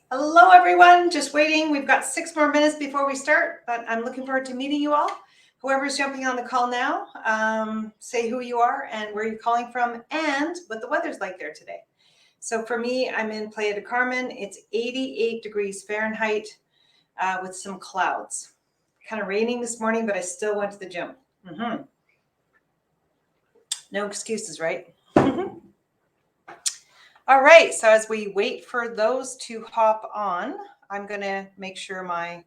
Hello, everyone. Just waiting. We've got 6 more minutes before we start, but I'm looking forward to meeting you all. Whoever's jumping on the call now, say who you are and where you're calling from and what the weather's like there today. So for me, I'm in Playa del Carmen. It's 88 degrees Fahrenheit with some clouds. Kind of raining this morning, but I still went to the gym. No excuses, right? All right, so as we wait for those to hop on, I'm going to make sure my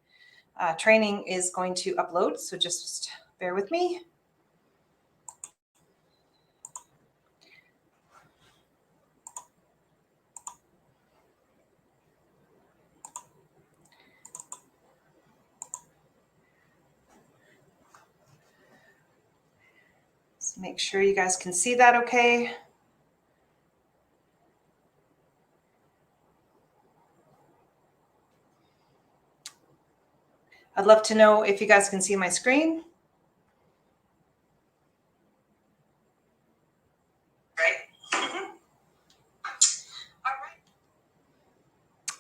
training is going to upload, so just bear with me. So make sure you guys can see that okay. I'd love to know if you guys can see my screen.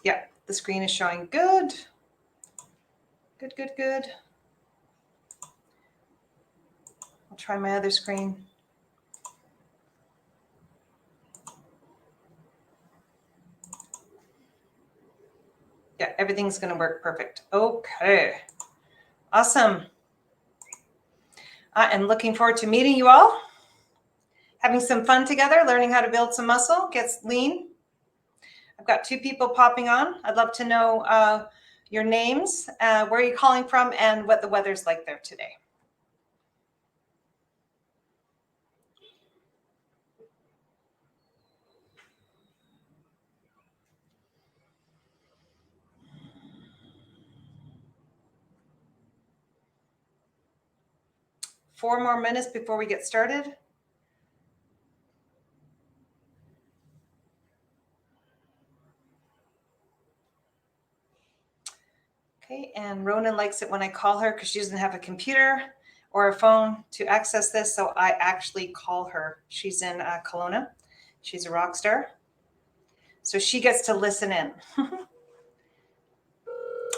Yeah, the screen is showing good. Good. I'll try my other screen. Yeah, everything's going to work perfect. Okay, awesome. I am looking forward to meeting you all, having some fun together, learning how to build some muscle, get lean. I've got 2 people popping on. I'd love to know your names, where you're calling from, and what the weather's like there today. Four more minutes before we get started. Okay, and Ronan likes it when I call her because she doesn't have a computer or a phone to access this, so I actually call her. She's in Kelowna. She's a rock star. So she gets to listen in.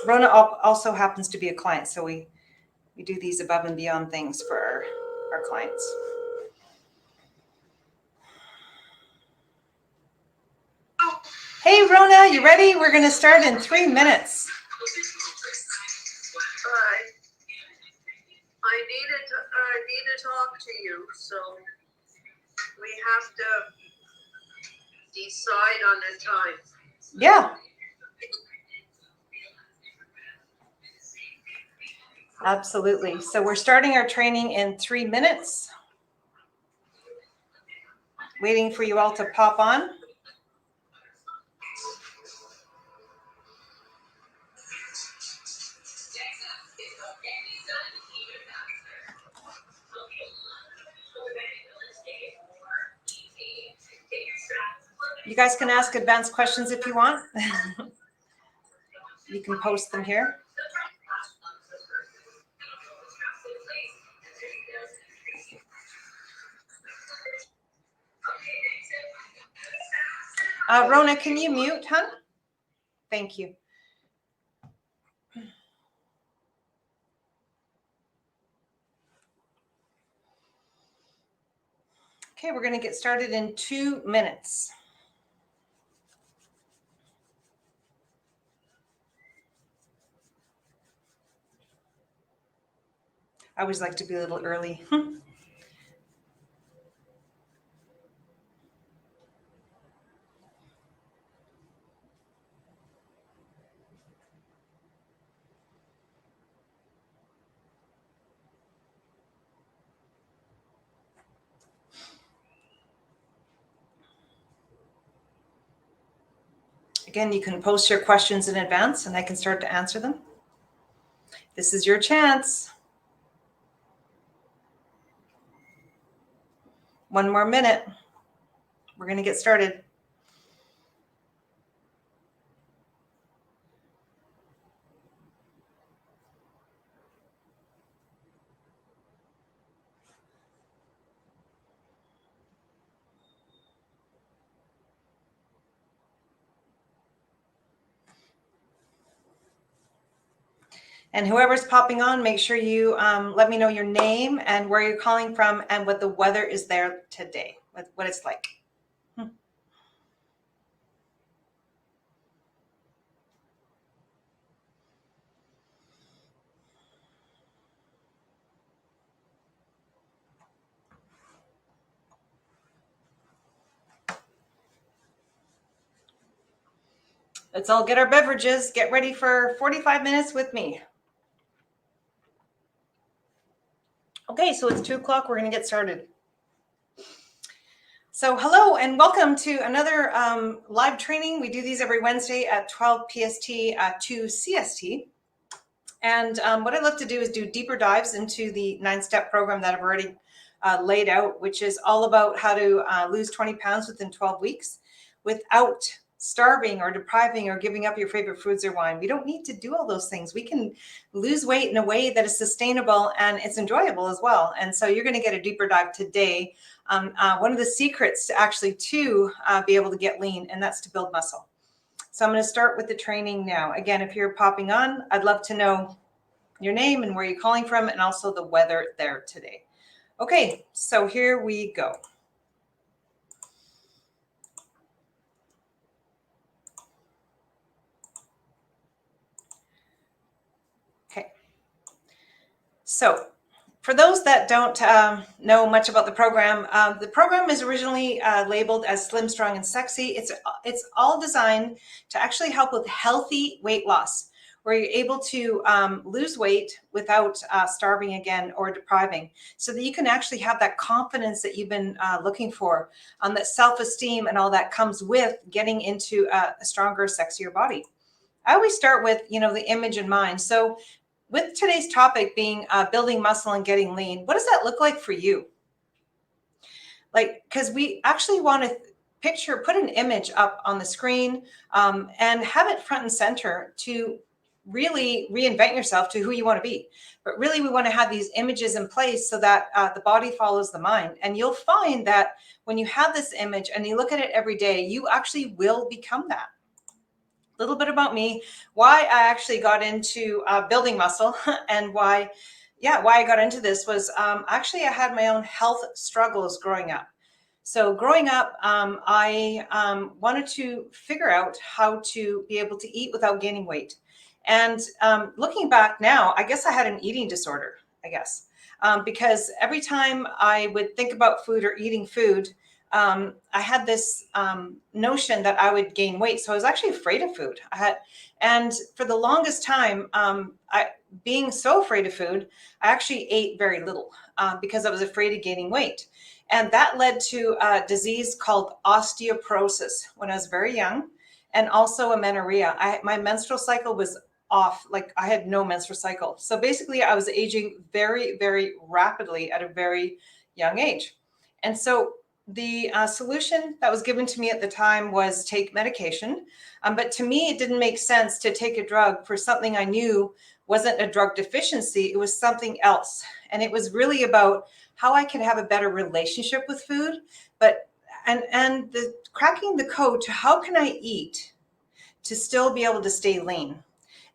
Rona also happens to be a client, so we do these above and beyond things for our clients. Hey, Rona, you ready? We're going to start in 3 minutes. Hi. I need to talk to you, so we have to decide on a time. Yeah. Absolutely. So we're starting our training in 3 minutes. Waiting for you all to pop on. You guys can ask advanced questions if you want. You can post them here. Rona, can you mute, hun? Thank you. Okay, we're going to get started in 2 minutes. I always like to be a little early. Again, you can post your questions in advance and I can start to answer them. This is your chance. 1 more minute. We're going to get started. And whoever's popping on, make sure you let me know your name and where you're calling from and what the weather is there today, what it's like. Let's all get our beverages. Get ready for 45 minutes with me. Okay, so it's 2 o'clock. We're going to get started. So hello and welcome to another live training. We do these every Wednesday at 12 PST, 2 CST. And what I'd love to do is do deeper dives into the 9-step program that I've already laid out, which is all about how to lose 20 pounds within 12 weeks without starving or depriving or giving up your favorite foods or wine. We don't need to do all those things. We can lose weight in a way that is sustainable and it's enjoyable as well. And so you're going to get a deeper dive today. One of the secrets to actually be able to get lean, and that's to build muscle. So I'm going to start with the training now. Again, if you're popping on, I'd love to know your name and where you're calling from and also the weather there today. Okay, so here we go. Okay, so for those that don't know much about the program is originally labeled as Slim, Strong, and Sexy. It's all designed to actually help with healthy weight loss, where you're able to lose weight without starving again or depriving, so that you can actually have that confidence that you've been looking for, that self-esteem and all that comes with getting into a stronger, sexier body. I always start with, the image in mind. So with today's topic being building muscle and getting lean, what does that look like for you? Because we actually want to put an image up on the screen and have it front and center to really reinvent yourself to who you want to be. But really, we want to have these images in place so that the body follows the mind. And you'll find that when you have this image and you look at it every day, you actually will become that. A little bit about me, why I actually got into building muscle and why I got into this was actually I had my own health struggles growing up. So growing up, I wanted to figure out how to be able to eat without gaining weight. And looking back now, I guess I had an eating disorder, because every time I would think about food or eating food, I had this notion that I would gain weight. So I was actually afraid of food. And for the longest time, being so afraid of food, I actually ate very little because I was afraid of gaining weight. And that led to a disease called osteoporosis when I was very young, and also amenorrhea. My menstrual cycle was off, like I had no menstrual cycle. So basically I was aging very, very rapidly at a very young age. And so the solution that was given to me at the time was take medication. But to me, it didn't make sense to take a drug for something I knew wasn't a drug deficiency. It was something else. And it was really about how I could have a better relationship with food, and the cracking the code to how can I eat to still be able to stay lean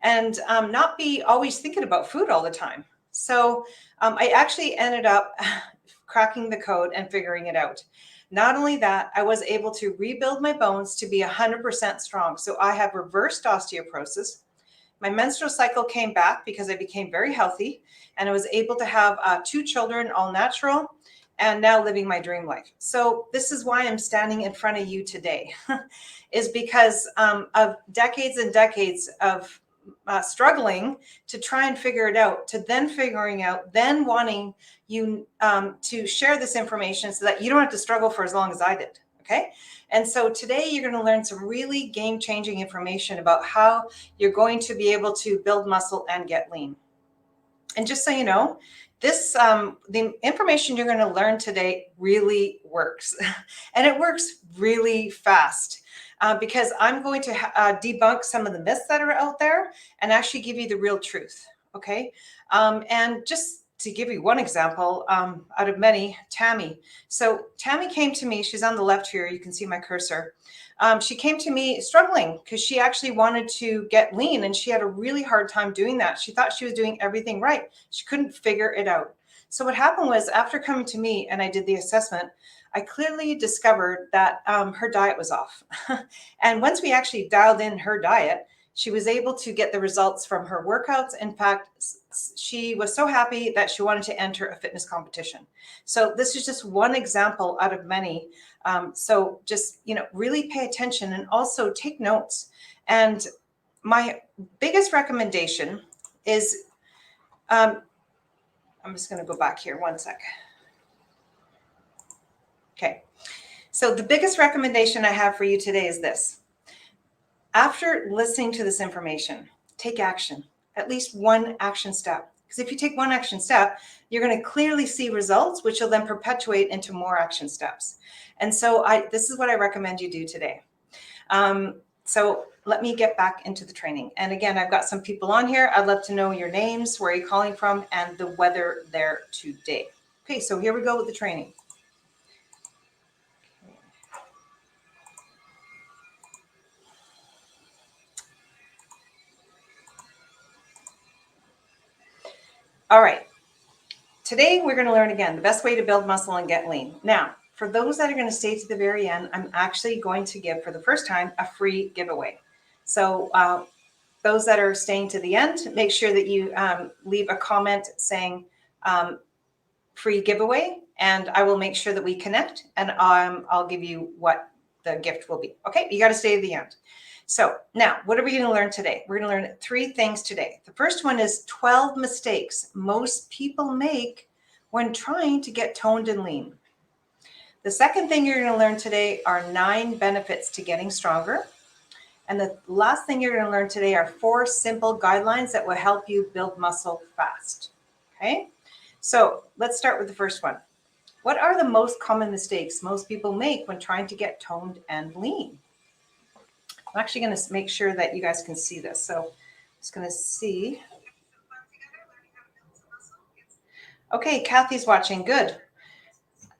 and not be always thinking about food all the time. So I actually ended up cracking the code and figuring it out. Not only that, I was able to rebuild my bones to be 100% strong. So I have reversed osteoporosis. My menstrual cycle came back because I became very healthy, and I was able to have 2 children, all natural, and now living my dream life. So this is why I'm standing in front of you today, is because of decades and decades of struggling to try and figure it out, to then figuring out, then wanting you to share this information so that you don't have to struggle for as long as I did. Okay. And so today you're going to learn some really game-changing information about how you're going to be able to build muscle and get lean. And just so you know, this the information you're going to learn today really works, and it works really fast. Because I'm going to debunk some of the myths that are out there and actually give you the real truth. Okay. And just to give you one example out of many, Tammy. So Tammy came to me, she's on the left here, you can see my cursor. She came to me struggling because she actually wanted to get lean and she had a really hard time doing that. She thought she was doing everything right. She couldn't figure it out. So what happened was after coming to me and I did the assessment, I clearly discovered that her diet was off. And once we actually dialed in her diet, she was able to get the results from her workouts. In fact, she was so happy that she wanted to enter a fitness competition. So this is just one example out of many. So just, really pay attention and also take notes. And my biggest recommendation is, I'm just going to go back here one sec. Okay. So the biggest recommendation I have for you today is this. After listening to this information, take action, at least one action step. Because if you take one action step, you're going to clearly see results, which will then perpetuate into more action steps. And so this is what I recommend you do today. So let me get back into the training. And again, I've got some people on here. I'd love to know your names, where you're calling from, and the weather there today. Okay, so here we go with the training. All right. Today, we're going to learn again the best way to build muscle and get lean. Now, for those that are going to stay to the very end, I'm actually going to give, for the first time, a free giveaway. So those that are staying to the end, make sure that you leave a comment saying free giveaway, and I will make sure that we connect, and I'll give you what the gift will be. Okay, you got to stay to the end. So now, what are we going to learn today? We're going to learn 3 things today. The first one is 12 mistakes most people make when trying to get toned and lean. The second thing you're going to learn today are 9 benefits to getting stronger. And the last thing you're going to learn today are 4 simple guidelines that will help you build muscle fast. Okay, so let's start with the first one. What are the most common mistakes most people make when trying to get toned and lean? I'm actually going to make sure that you guys can see this. So I'm just going to see. Okay, Kathy's watching. Good.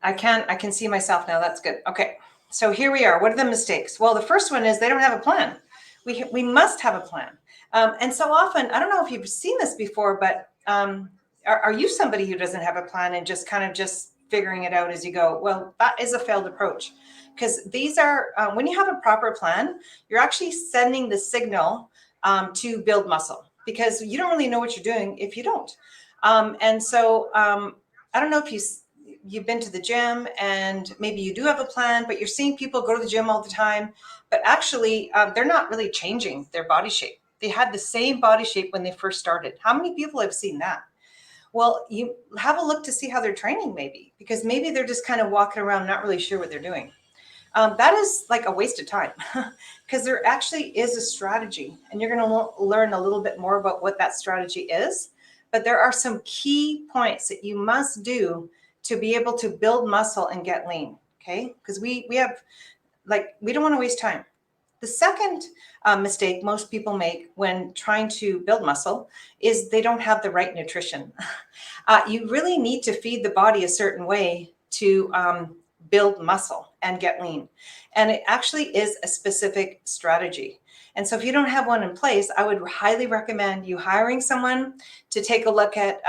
I can see myself now. That's good. Okay. So here we are. What are the mistakes? Well, the first one is they don't have a plan. We must have a plan. And so often, I don't know if you've seen this before, but are you somebody who doesn't have a plan and just kind of just figuring it out as you go? Well, that is a failed approach. Because these are, when you have a proper plan, you're actually sending the signal to build muscle, because you don't really know what you're doing if you don't. And so I don't know if you've been to the gym and maybe you do have a plan, but you're seeing people go to the gym all the time, but actually they're not really changing their body shape. They had the same body shape when they first started. How many people have seen that? Well, you have a look to see how they're training, maybe, because maybe they're just kind of walking around not really sure what they're doing. That is like a waste of time, because there actually is a strategy, and you're going to learn a little bit more about what that strategy is. But there are some key points that you must do to be able to build muscle and get lean. Okay, because we don't want to waste time. The second mistake most people make when trying to build muscle is they don't have the right nutrition. You really need to feed the body a certain way to build muscle and get lean. And it actually is a specific strategy. And so if you don't have one in place, I would highly recommend you hiring someone to take a look at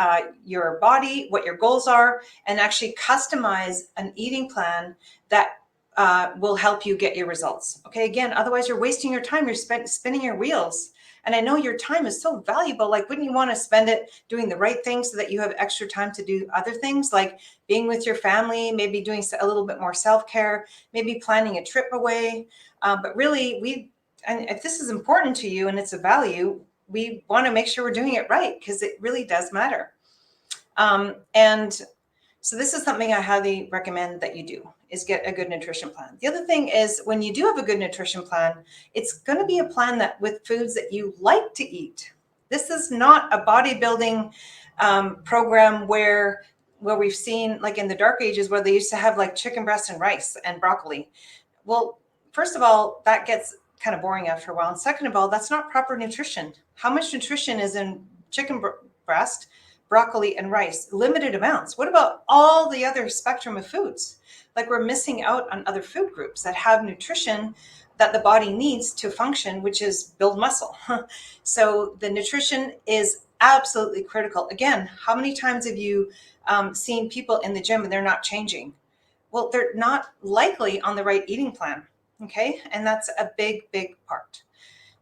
your body, what your goals are, and actually customize an eating plan that will help you get your results. Okay, again, otherwise you're wasting your time. You're spinning your wheels. And I know your time is so valuable. Like, wouldn't you want to spend it doing the right things so that you have extra time to do other things, like being with your family, maybe doing a little bit more self-care, maybe planning a trip away. But really, and if this is important to you and it's a value, we want to make sure we're doing it right, because it really does matter. And so this is something I highly recommend that you do, is get a good nutrition plan. The other thing is, when you do have a good nutrition plan, it's going to be a plan that with foods that you like to eat. This is not a bodybuilding program where we've seen, like in the dark ages, where they used to have like chicken breast and rice and broccoli. Well, first of all, that gets kind of boring after a while. And second of all, that's not proper nutrition. How much nutrition is in chicken breast broccoli and rice, limited amounts. What about all the other spectrum of foods? Like we're missing out on other food groups that have nutrition that the body needs to function, which is build muscle. So the nutrition is absolutely critical. Again, how many times have you seen people in the gym and they're not changing? Well, they're not likely on the right eating plan. Okay. And that's a big, big part.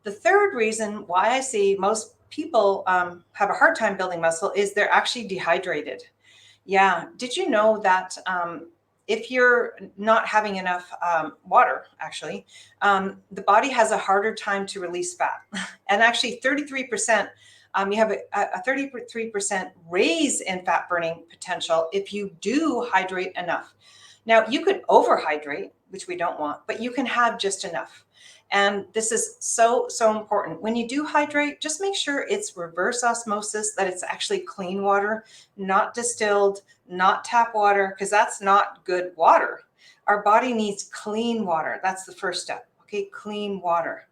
The third reason why I see most people have a hard time building muscle is they're actually dehydrated. Yeah. Did you know that if you're not having enough water, actually, the body has a harder time to release fat. And actually 33%, you have a 33% raise in fat burning potential if you do hydrate enough. Now, you could overhydrate, which we don't want, but you can have just enough. And this is so, so important. When you do hydrate, just make sure it's reverse osmosis, that it's actually clean water, not distilled, not tap water, because that's not good water. Our body needs clean water. That's the first step. Okay, clean water.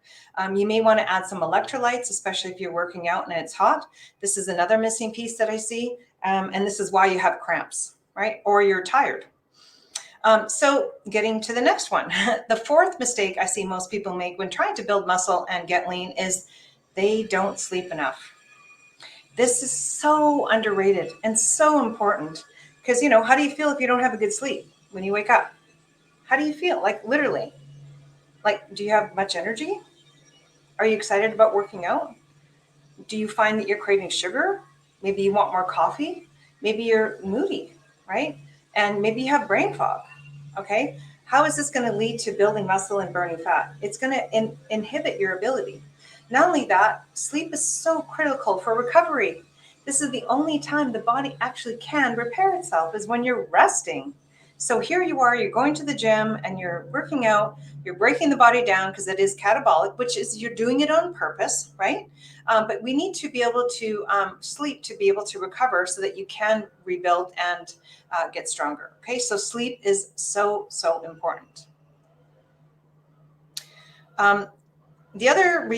You may want to add some electrolytes, especially if you're working out and it's hot. This is another missing piece that I see. And this is why you have cramps, right? Or you're tired. So getting to the next one, the fourth mistake I see most people make when trying to build muscle and get lean is they don't sleep enough. This is so underrated and so important because, you know, how do you feel if you don't have a good sleep when you wake up? How do you feel? Like literally, like, do you have much energy? Are you excited about working out? Do you find that you're craving sugar? Maybe you want more coffee. Maybe you're moody, right? And maybe you have brain fog. Okay. How is this going to lead to building muscle and burning fat? It's going to inhibit your ability. Not only that, sleep is so critical for recovery. This is the only time the body actually can repair itself is when you're resting. So here you are, you're going to the gym and you're working out, you're breaking the body down because it is catabolic, which is you're doing it on purpose, right? But we need to be able to sleep to be able to recover so that you can rebuild and get stronger. Okay, so sleep is so, so important. The other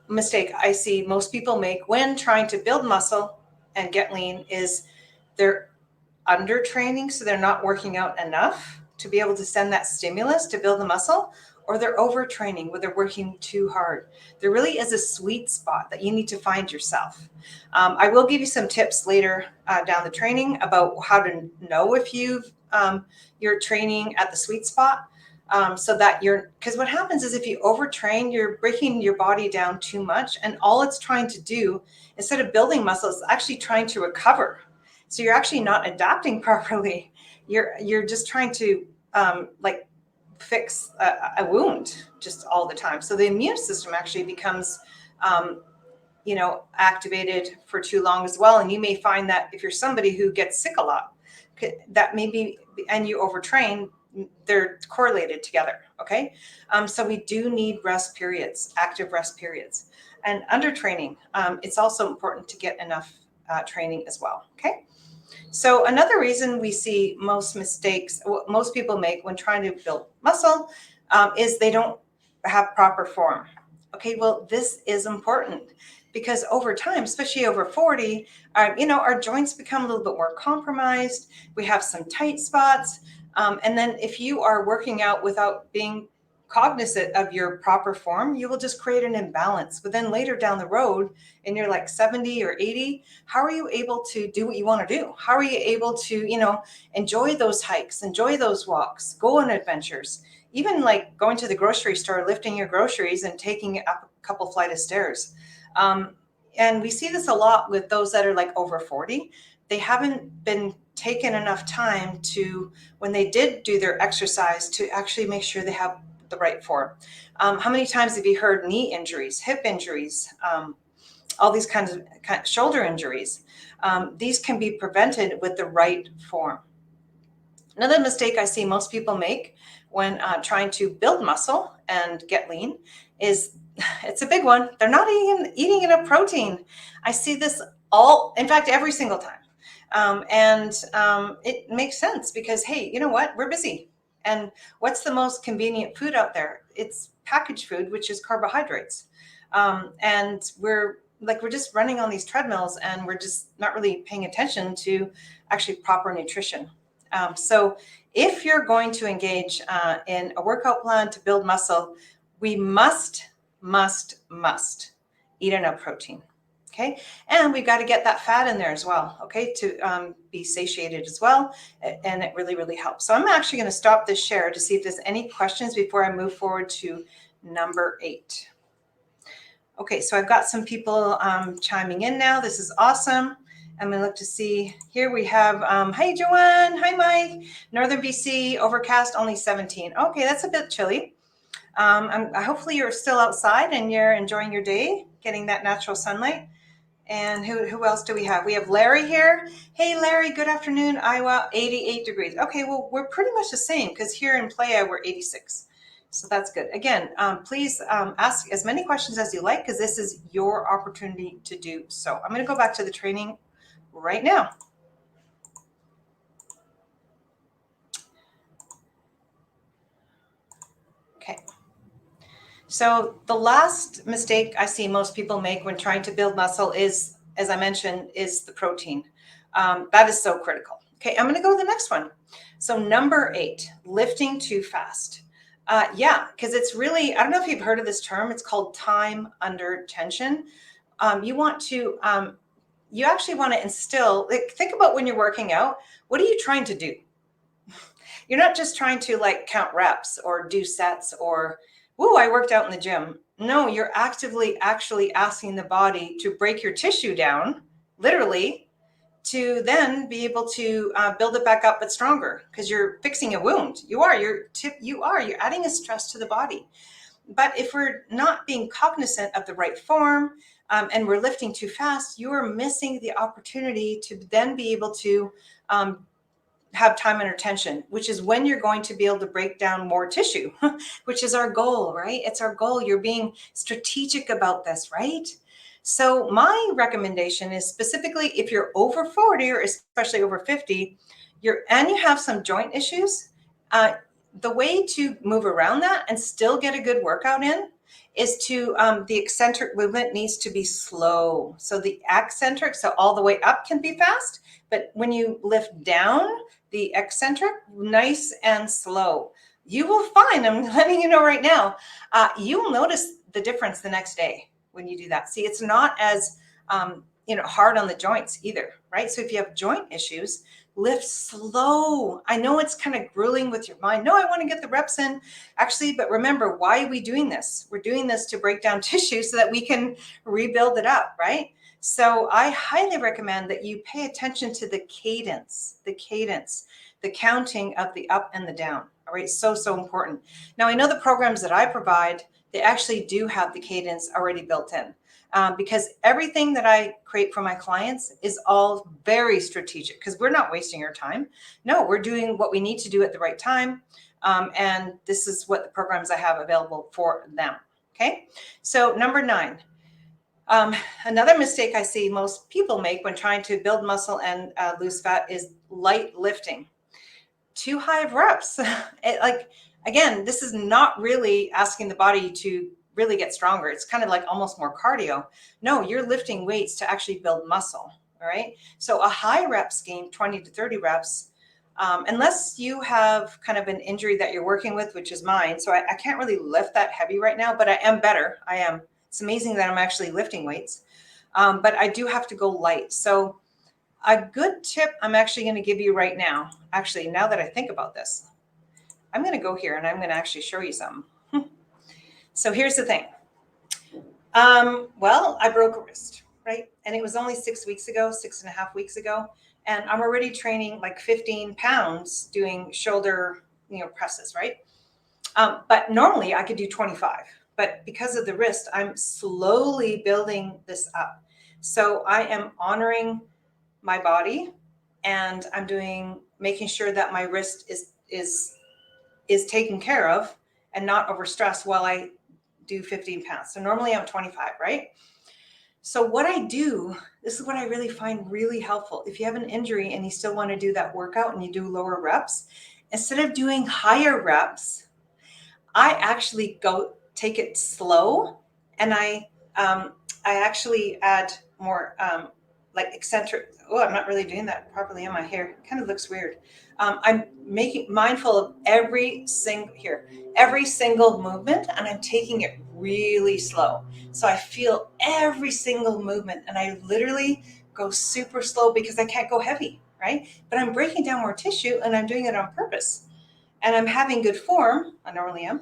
mistake I see most people make when trying to build muscle and get lean is they're under training, so they're not working out enough to be able to send that stimulus to build the muscle, or they're overtraining where they're working too hard. There really is a sweet spot that you need to find yourself. I will give you some tips later down the training about how to know if you're training at the sweet spot. So that because what happens is if you overtrain, you're breaking your body down too much, and all it's trying to do instead of building muscle, it's actually trying to recover. So you're actually not adapting properly. You're just trying to like fix a wound just all the time. So the immune system actually becomes, activated for too long as well. And you may find that if you're somebody who gets sick a lot, that maybe, and you overtrain, they're correlated together. Okay. So we do need rest periods, active rest periods, and under training. It's also important to get enough training as well. Okay. So another reason we see most people make when trying to build muscle is they don't have proper form. Okay, well, this is important because over time, especially over 40, our joints become a little bit more compromised. We have some tight spots. And then if you are working out without being cognizant of your proper form, you will just create an imbalance. But then later down the road, and you're like 70 or 80, how are you able to do what you want to do? How are you able to, enjoy those hikes, enjoy those walks, go on adventures, even like going to the grocery store, lifting your groceries and taking it up a couple flight of stairs. And we see this a lot with those that are like over 40. They haven't been taken enough time to, when they did do their exercise, to actually make sure they have the right form. How many times have you heard knee injuries, hip injuries, all these kinds of shoulder injuries? These can be prevented with the right form. Another mistake I see most people make when trying to build muscle and get lean is, it's a big one, they're not eating enough protein. I see this in fact, every single time. It makes sense because, hey, you know what? We're busy. And what's the most convenient food out there? It's packaged food, which is carbohydrates. And we're like we're just running on these treadmills and we're just not really paying attention to actually proper nutrition. So if you're going to engage in a workout plan to build muscle, we must eat enough protein. Okay, and we've got to get that fat in there as well, okay, to be satiated as well, and it really helps. So I'm actually going to stop this share to see if there's any questions before I move forward to number 8. Okay, so I've got some people chiming in now. This is awesome. I'm going to look to see. Here we have, hey, Joanne. Hi, Mike. Northern BC, overcast, only 17. Okay, that's a bit chilly. Hopefully you're still outside and you're enjoying your day, getting that natural sunlight. And who else do we have? We have Larry here. Hey, Larry, good afternoon. Iowa, 88 degrees. Okay, well, we're pretty much the same because here in Playa, we're 86. So that's good. Again, please ask as many questions as you like because this is your opportunity to do so. I'm going to go back to the training right now. Okay. So the last mistake I see most people make when trying to build muscle is, as I mentioned, is the protein. That is so critical. Okay, I'm going to go to the next one. So number 8, lifting too fast. Yeah, because it's really, I don't know if you've heard of this term. It's called time under tension. You actually want to instill, like, think about when you're working out, what are you trying to do? You're not just trying to like count reps or do sets or, woo, I worked out in the gym. No, you're actively actually asking the body to break your tissue down, literally, to then be able to build it back up but stronger because you're fixing a wound. You're adding a stress to the body. But if we're not being cognizant of the right form and we're lifting too fast, you are missing the opportunity to then be able to have time under tension, which is when you're going to be able to break down more tissue, which is our goal, right? It's our goal. You're being strategic about this, right? So my recommendation is specifically if you're over 40 or especially over 50, and you have some joint issues, the way to move around that and still get a good workout in is to, the eccentric movement needs to be slow. So the eccentric, so all the way up can be fast, but when you lift down, the eccentric, nice and slow. You will find, I'm letting you know right now, you'll notice the difference the next day when you do that. See, it's not as hard on the joints either, right? So if you have joint issues, lift slow. I know it's kind of grueling with your mind. No, I want to get the reps in. Actually, but remember, why are we doing this? We're doing this to break down tissue so that we can rebuild it up, right? So I highly recommend that you pay attention to the cadence, the counting of the up and the down. All right, so important. Now, I know the programs that I provide, they actually do have the cadence already built in because everything that I create for my clients is all very strategic because we're not wasting our time. No, we're doing what we need to do at the right time. And this is what the programs I have available for them. Okay, so number 9. Another mistake I see most people make when trying to build muscle and lose fat is light lifting. Too high of reps. Again, this is not really asking the body to really get stronger. It's kind of like almost more cardio. No, you're lifting weights to actually build muscle. All right. So a high rep scheme, 20 to 30 reps, unless you have kind of an injury that you're working with, which is mine. So I can't really lift that heavy right now, but I am better. I am. It's amazing that I'm actually lifting weights, but I do have to go light. So a good tip I'm actually going to give you right now, actually, now that I think about this, I'm going to go here and I'm going to actually show you something. So here's the thing. Well, I broke a wrist, right? And it was only 6.5 weeks ago. And I'm already training like 15 pounds doing shoulder, presses, right? But normally I could do 25. But because of the wrist, I'm slowly building this up. So I am honoring my body and I'm making sure that my wrist is taken care of and not overstressed while I do 15 pounds. So normally I'm 25, right? So what I do, this is what I really find really helpful. If you have an injury and you still want to do that workout and you do lower reps, instead of doing higher reps, I actually go take it slow and I I actually add more like eccentric. Oh, I'm not really doing that properly on my hair. It kind of looks weird. I'm making mindful of every single movement, and I'm taking it really slow. So I feel every single movement, and I literally go super slow because I can't go heavy, right? But I'm breaking down more tissue, and I'm doing it on purpose. And I'm having good form. I normally am,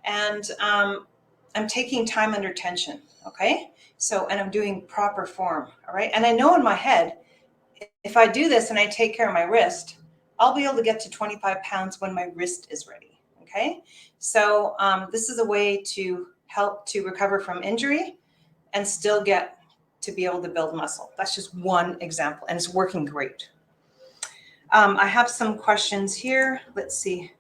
and I'm taking time under tension. Okay. So, and I'm doing proper form. All right. And I know in my head, if I do this and I take care of my wrist, I'll be able to get to 25 pounds when my wrist is ready. Okay. So, this is a way to help to recover from injury and still get to be able to build muscle. That's just one example, and it's working great. I have some questions here. Let's see.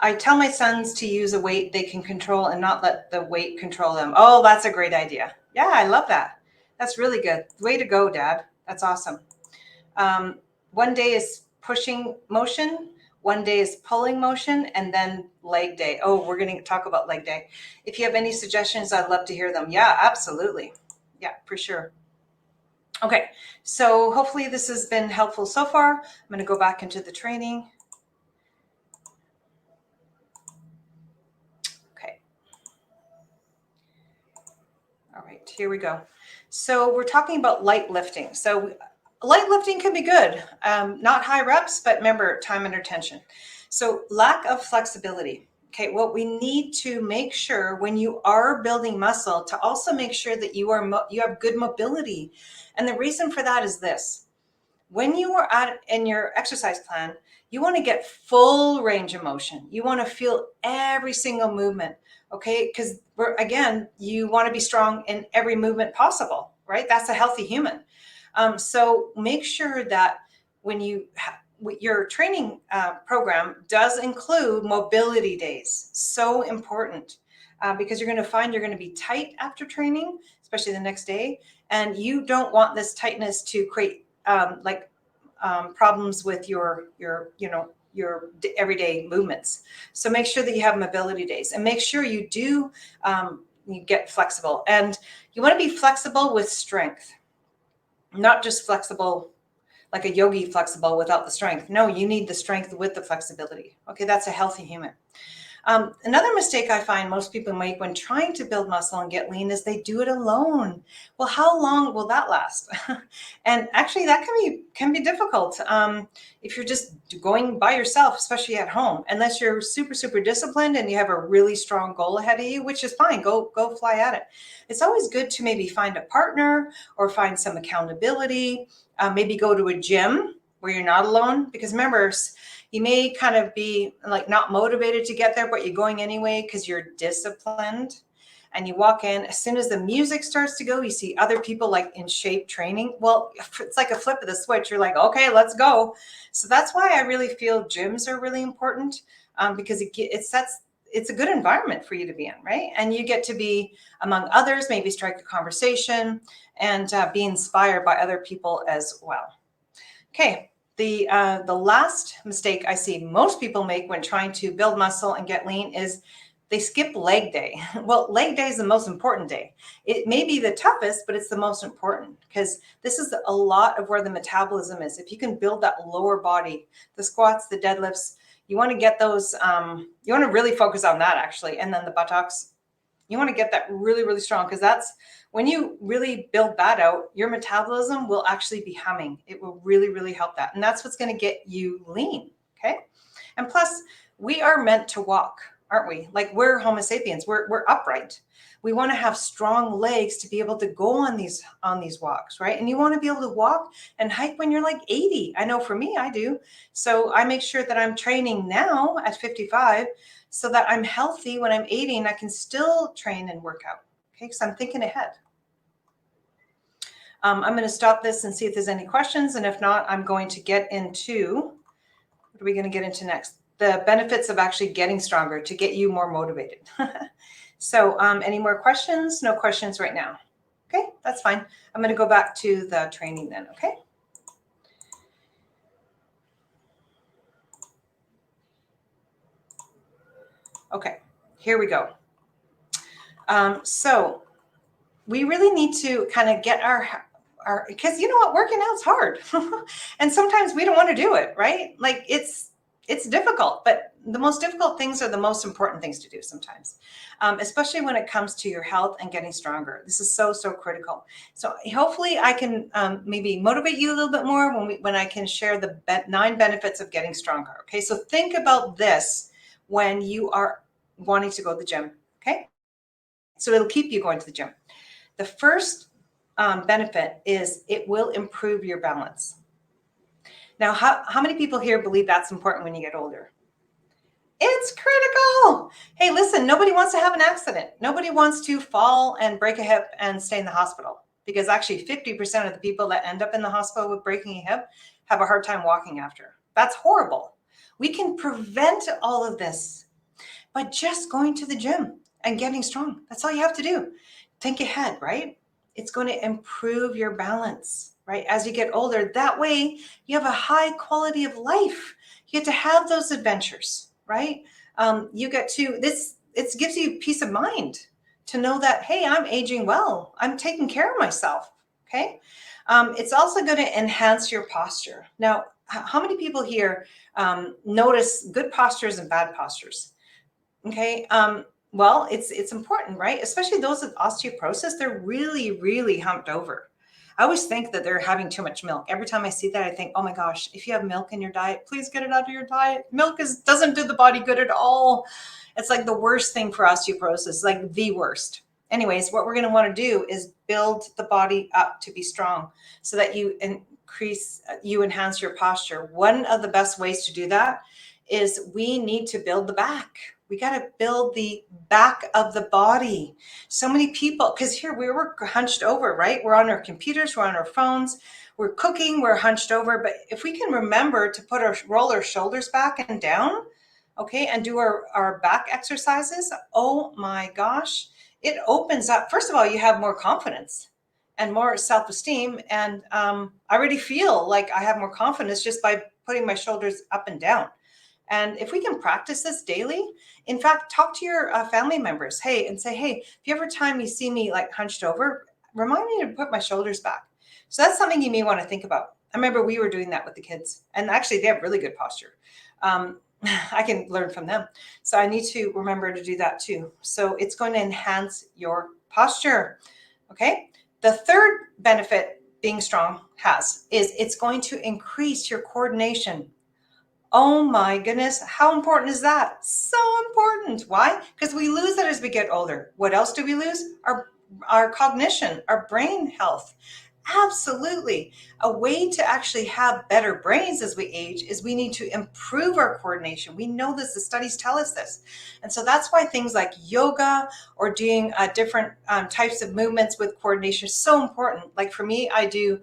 I tell my sons to use a weight they can control and not let the weight control them. Oh, that's a great idea. Yeah, I love that. That's really good. Way to go, Dad. That's awesome. One day is pushing motion, one day is pulling motion, and then leg day. Oh, we're going to talk about leg day. If you have any suggestions, I'd love to hear them. Yeah, absolutely. Yeah, for sure. Okay, so hopefully this has been helpful so far. I'm going to go back into the training. Okay. All right, here we go. So we're talking about light lifting. So light lifting can be good, not high reps, but remember, time under tension. So lack of flexibility. Okay, what we need to make sure when you are building muscle to also make sure that you have good mobility. And the reason for that is this. When you are in your exercise plan, you want to get full range of motion. You want to feel every single movement, okay? Because you want to be strong in every movement possible, right? That's a healthy human. So make sure that when your training program does include mobility days. So important. Because you're going to find you're going to be tight after training, especially the next day, and you don't want this tightness to create problems with your everyday movements. So make sure that you have mobility days, and make sure you do you get flexible, and you want to be flexible with strength, not just flexible like a yogi flexible without the strength. No, you need the strength with the flexibility. Okay, that's a healthy human. Another mistake I find most people make when trying to build muscle and get lean is they do it alone. Well, how long will that last? And actually, that can be difficult if you're just going by yourself, especially at home. Unless you're super, super disciplined and you have a really strong goal ahead of you, which is fine. Go fly at it. It's always good to maybe find a partner or find some accountability. Maybe go to a gym where you're not alone, because remember, you may kind of be like not motivated to get there, but you're going anyway because you're disciplined. And you walk in, as soon as the music starts to go, you see other people like in shape training. Well, it's like a flip of the switch. You're like, okay, let's go. So that's why I really feel gyms are really important, because it's a good environment for you to be in, right? And you get to be among others, maybe strike a conversation, and be inspired by other people as well. Okay. The last mistake I see most people make when trying to build muscle and get lean is they skip leg day. Well, leg day is the most important day. It may be the toughest, but it's the most important, because this is a lot of where the metabolism is. If you can build that lower body, the squats, the deadlifts, you want to get those, you want to really focus on that actually. And then the buttocks, you want to get that really, really strong, because that's when you really build that out, your metabolism will actually be humming. It will really, really help that. And that's what's going to get you lean. Okay. And plus, we are meant to walk, aren't we? Like, we're Homo sapiens, we're upright. We want to have strong legs to be able to go on these walks, right? And you want to be able to walk and hike when you're like 80. I know for me, I do. So I make sure that I'm training now at 55 so that I'm healthy when I'm 80 and I can still train and work out. Okay, because I'm thinking ahead. I'm going to stop this and see if there's any questions. And if not, I'm going to get into, what are we going to get into next? The benefits of actually getting stronger to get you more motivated. So any more questions? No questions right now. Okay, that's fine. I'm going to go back to the training then, okay? Okay, here we go. So we really need to kind of get our, because you know what, working out's hard. And sometimes we don't want to do it, right? Like it's difficult, but the most difficult things are the most important things to do sometimes, especially when it comes to your health and getting stronger. This is so critical. So hopefully I can maybe motivate you a little bit more when I can share the 9 benefits of getting stronger. Okay, so think about this when you are wanting to go to the gym. Okay, so it'll keep you going to the gym. The first benefit is it will improve your balance. Now, how many people here believe that's important when you get older? It's critical. Hey, listen, nobody wants to have an accident. Nobody wants to fall and break a hip and stay in the hospital, because actually 50% of the people that end up in the hospital with breaking a hip have a hard time walking after. That's horrible. We can prevent all of this by just going to the gym and getting strong. That's all you have to do. Think ahead, right? It's going to improve your balance, right? As you get older, that way you have a high quality of life. You get to have those adventures, right? You get to it gives you peace of mind to know that, hey, I'm aging well. I'm taking care of myself. Okay. It's also going to enhance your posture. Now, how many people here notice good postures and bad postures? Okay. Well, it's important, right? Especially those with osteoporosis, they're really humped over. I always think that they're having too much milk. Every time I see that, I think, oh my gosh, if you have milk in your diet, please get it out of your diet. Milk doesn't do the body good at all. It's like the worst thing for osteoporosis, like the worst. Anyways, what we're going to want to do is build the body up to be strong so that you enhance your posture. One of the best ways to do that is we need to build the back. We got to build the back of the body. So many people, because here we were hunched over, right? We're on our computers, we're on our phones, we're cooking, we're hunched over. But if we can remember to roll our shoulders back and down, okay, and do our back exercises, oh my gosh, it opens up. First of all, you have more confidence and more self-esteem. And I already feel like I have more confidence just by putting my shoulders up and down. And if we can practice this daily, in fact, talk to your family members, and say, hey, if you ever time you see me like hunched over, remind me to put my shoulders back. So that's something you may want to think about. I remember we were doing that with the kids, and actually they have really good posture. I can learn from them. So I need to remember to do that too. So it's going to enhance your posture. Okay. The third benefit being strong is it's going to increase your coordination. Oh my goodness, how important is that? So important. Why? Because we lose it as we get older. What else do we lose? Our cognition, our brain health. Absolutely. A way to actually have better brains as we age is we need to improve our coordination. We know this, the studies tell us this. And so that's why things like yoga or doing different types of movements with coordination is so important. Like for me, I do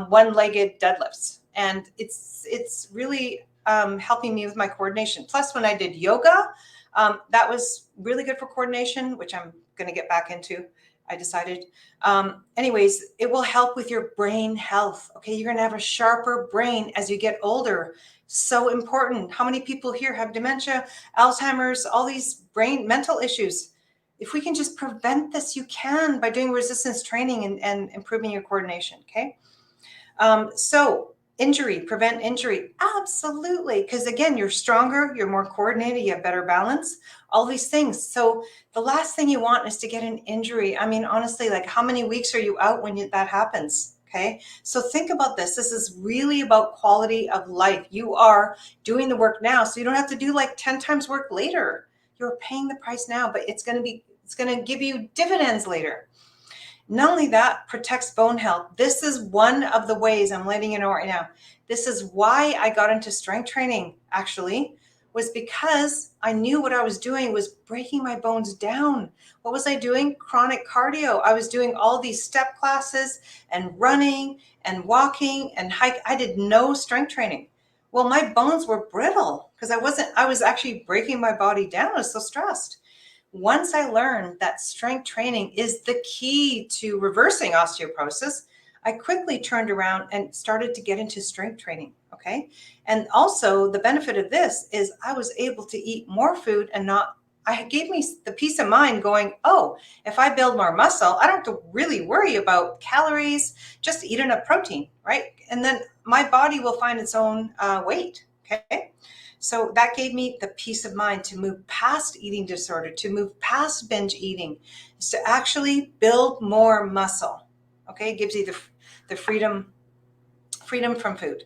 one-legged deadlifts, and it's really helping me with my coordination. Plus, when I did yoga, that was really good for coordination, which I'm going to get back into. I decided. Anyways, it will help with your brain health. Okay, you're going to have a sharper brain as you get older. So important. How many people here have dementia, Alzheimer's, all these mental issues? If we can just prevent this, you can by doing resistance training and improving your coordination. Okay. So prevent injury. Absolutely. Because again, you're stronger, you're more coordinated, you have better balance, all these things. So the last thing you want is to get an injury. I mean, honestly, like how many weeks are you out when that happens? Okay. So think about this. This is really about quality of life. You are doing the work now, so you don't have to do like 10 times work later. You're paying the price now, but it's going to give you dividends later. Not only that, protects bone health. This is one of the ways, I'm letting you know right now. This is why I got into strength training, actually, was because I knew what I was doing was breaking my bones down. What was I doing? Chronic cardio. I was doing all these step classes and running and walking and hike. I did no strength training. Well, my bones were brittle because I was actually breaking my body down. I was so stressed. Once I learned that strength training is the key to reversing osteoporosis, I quickly turned around and started to get into strength training. Okay. And also the benefit of this is I was able to eat more food and not it gave me the peace of mind going, oh, if I build more muscle, I don't have to really worry about calories, just eat enough protein, right? And then my body will find its own weight, okay? So that gave me the peace of mind to move past eating disorder, to move past binge eating, is to actually build more muscle, okay? It gives you the freedom from food.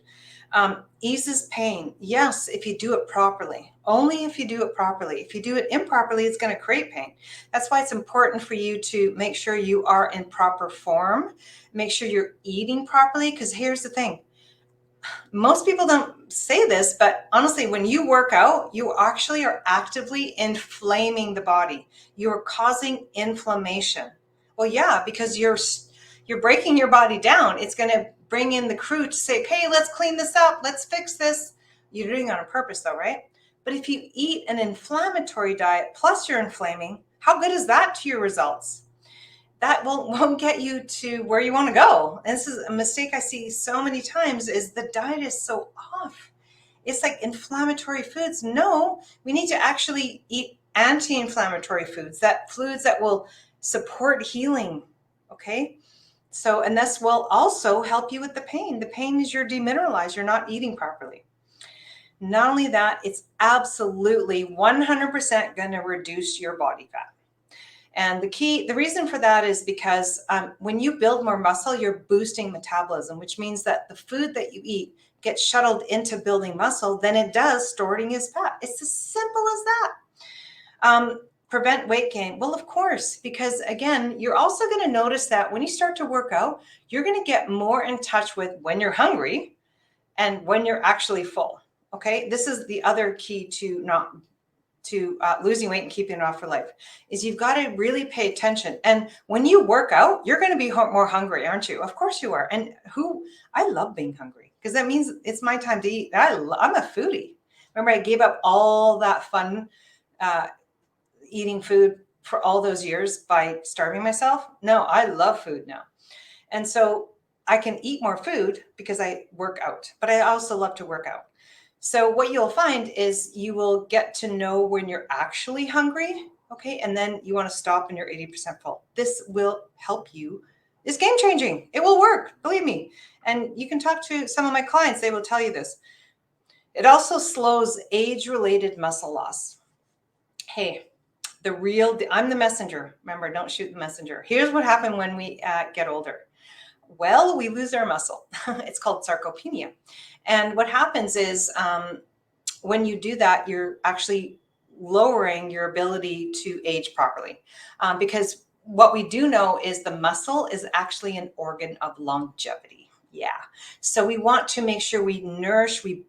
Eases pain. Yes, if you do it properly. Only if you do it properly. If you do it improperly, it's going to create pain. That's why it's important for you to make sure you are in proper form. Make sure you're eating properly, because here's the thing. Most people don't say this, but honestly, when you work out, you actually are actively inflaming the body. You're causing inflammation. Well, yeah, because you're breaking your body down. It's going to bring in the crew to say, hey, let's clean this up. Let's fix this. You're doing it on purpose though, right? But if you eat an inflammatory diet, plus you're inflaming, how good is that to your results? That won't get you to where you want to go. And this is a mistake I see so many times, is the diet is so off. It's like inflammatory foods. No, we need to actually eat anti-inflammatory foods, foods that will support healing. Okay. So, and this will also help you with the pain. The pain is you're demineralized, you're not eating properly. Not only that, it's absolutely 100% going to reduce your body fat. And the reason for that is because when you build more muscle, you're boosting metabolism, which means that the food that you eat gets shuttled into building muscle than it does storing as fat. It's as simple as that. Prevent weight gain. Well, of course, because again, you're also going to notice that when you start to work out, you're going to get more in touch with when you're hungry and when you're actually full. Okay. This is the other key to losing weight and keeping it off for life, is you've got to really pay attention. And when you work out, you're going to be more hungry, aren't you? Of course you are. And I love being hungry, because that means it's my time to eat. I'm a foodie. Remember, I gave up all that fun eating food for all those years by starving myself. No, I love food now. And so I can eat more food because I work out, but I also love to work out. So what you'll find is you will get to know when you're actually hungry, okay? And then you want to stop when you're 80% full. This will help you. It's game changing. It will work, believe me. And you can talk to some of my clients. They will tell you this. It also slows age-related muscle loss. Hey, I'm the messenger. Remember, don't shoot the messenger. Here's what happened when we get older. Well, we lose our muscle. It's called sarcopenia. And what happens is when you do that, you're actually lowering your ability to age properly. Because what we do know is the muscle is actually an organ of longevity. Yeah. So we want to make sure we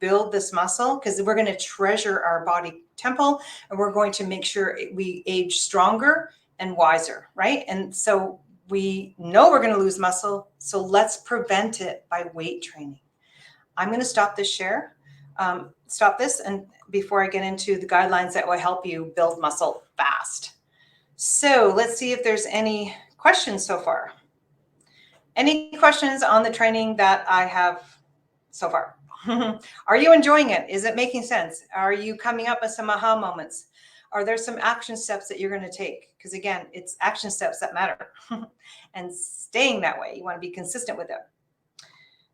build this muscle, because we're going to treasure our body temple, and we're going to make sure we age stronger and wiser, right? And so we know we're going to lose muscle, so let's prevent it by weight training. I'm going to stop this and before I get into the guidelines that will help you build muscle fast. So let's see if there's any questions so far. Any questions on the training that I have so far? Are you enjoying it? Is it making sense? Are you coming up with some aha moments? Are there some action steps that you're going to take? Because again, it's action steps that matter. And staying that way, you want to be consistent with it.